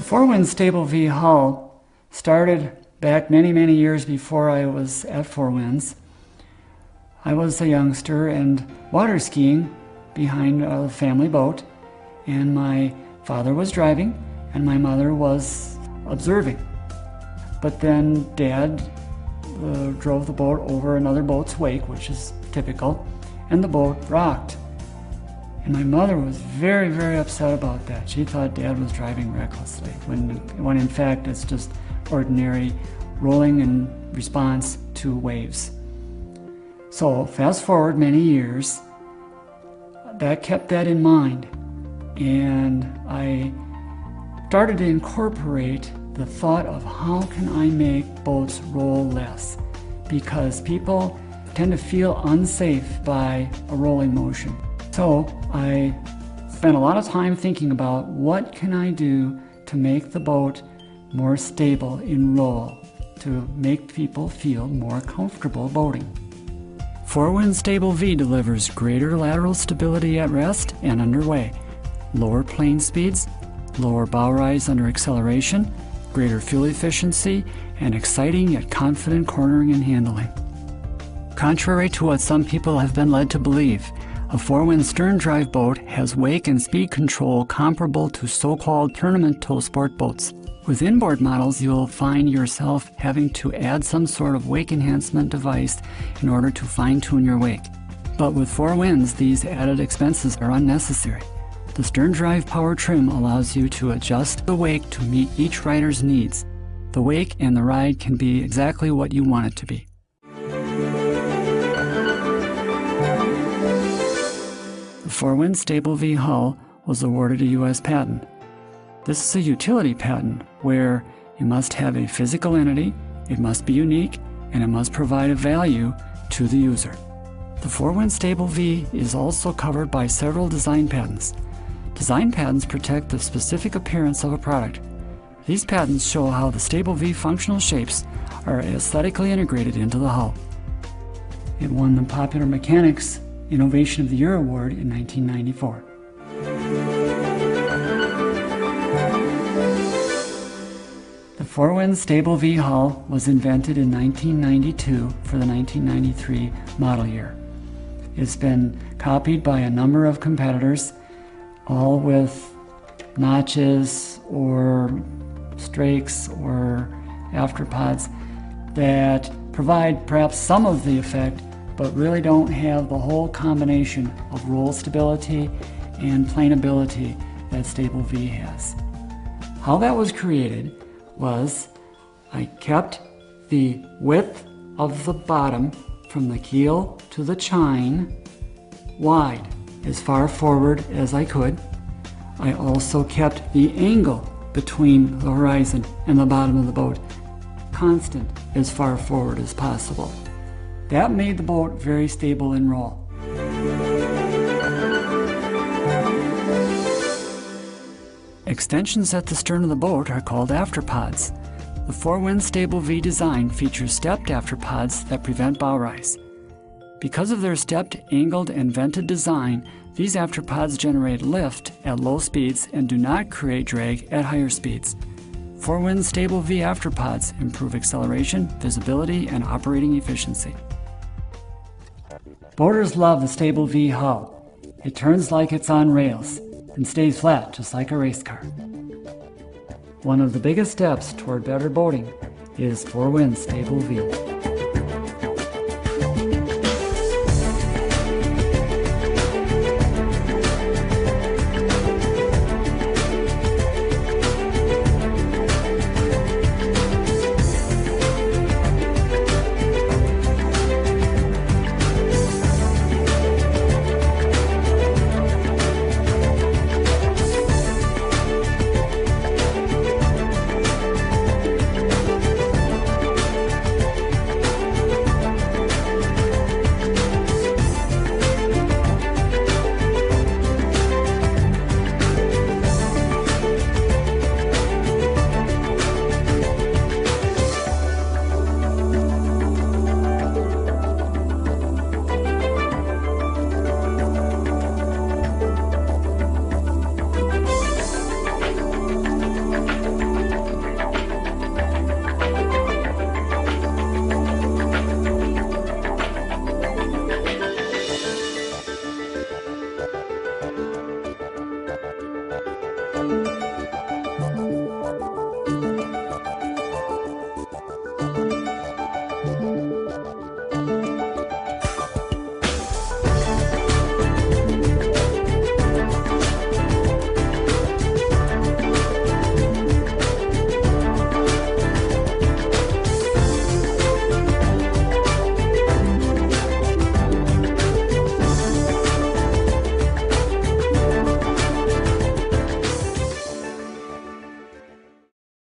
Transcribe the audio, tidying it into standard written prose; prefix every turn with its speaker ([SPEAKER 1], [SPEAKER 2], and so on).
[SPEAKER 1] Four Winds Stable-Vee hull started back many, many years before I was at Four Winds. I was a youngster and water skiing behind a family boat, and my father was driving and my mother was observing. But then Dad drove the boat over another boat's wake, which is typical, and the boat rocked. And my mother was very, very upset about that. She thought Dad was driving recklessly, when in fact it's just ordinary rolling in response to waves. So fast forward many years, that kept that in mind, and I started to incorporate the thought of how can I make boats roll less, because people tend to feel unsafe by a rolling motion. So I spent a lot of time thinking about what can I do to make the boat more stable in roll, to make people feel more comfortable boating. Four Winds Stable-Vee delivers greater lateral stability at rest and underway, lower plane speeds, lower bow rise under acceleration, greater fuel efficiency, and exciting yet confident cornering and handling. Contrary to what some people have been led to believe, a Four Winds stern drive boat has wake and speed control comparable to so-called tournament tow sport boats. With inboard models, you'll find yourself having to add some sort of wake enhancement device in order to fine-tune your wake. But with Four Winds, these added expenses are unnecessary. The stern drive power trim allows you to adjust the wake to meet each rider's needs. The wake and the ride can be exactly what you want it to be. The Four Winds Stable-Vee hull was awarded a U.S. patent. This is a utility patent where you must have a physical entity, it must be unique, and it must provide a value to the user. The Four Winds Stable-Vee is also covered by several design patents. Design patents protect the specific appearance of a product. These patents show how the Stable-Vee functional shapes are aesthetically integrated into the hull. It won the Popular Mechanics Innovation of the Year Award in 1994. The Four Winds Stable-Vee hull was invented in 1992 for the 1993 model year. It's been copied by a number of competitors, all with notches or strakes or afterpods that provide perhaps some of the effect, but really don't have the whole combination of roll stability and planeability that Stable-Vee has. How that was created was I kept the width of the bottom from the keel to the chine wide, as far forward as I could. I also kept the angle between the horizon and the bottom of the boat constant, as far forward as possible. That made the boat very stable in roll. Extensions at the stern of the boat are called afterpods. The Four Winds Stable-Vee design features stepped afterpods that prevent bow rise. Because of their stepped, angled, and vented design, these afterpods generate lift at low speeds and do not create drag at higher speeds. Four Winds Stable-Vee afterpods improve acceleration, visibility, and operating efficiency. Boaters love the Stable-Vee hull. It turns like it's on rails and stays flat just like a race car. One of the biggest steps toward better boating is Four Winds Stable-Vee.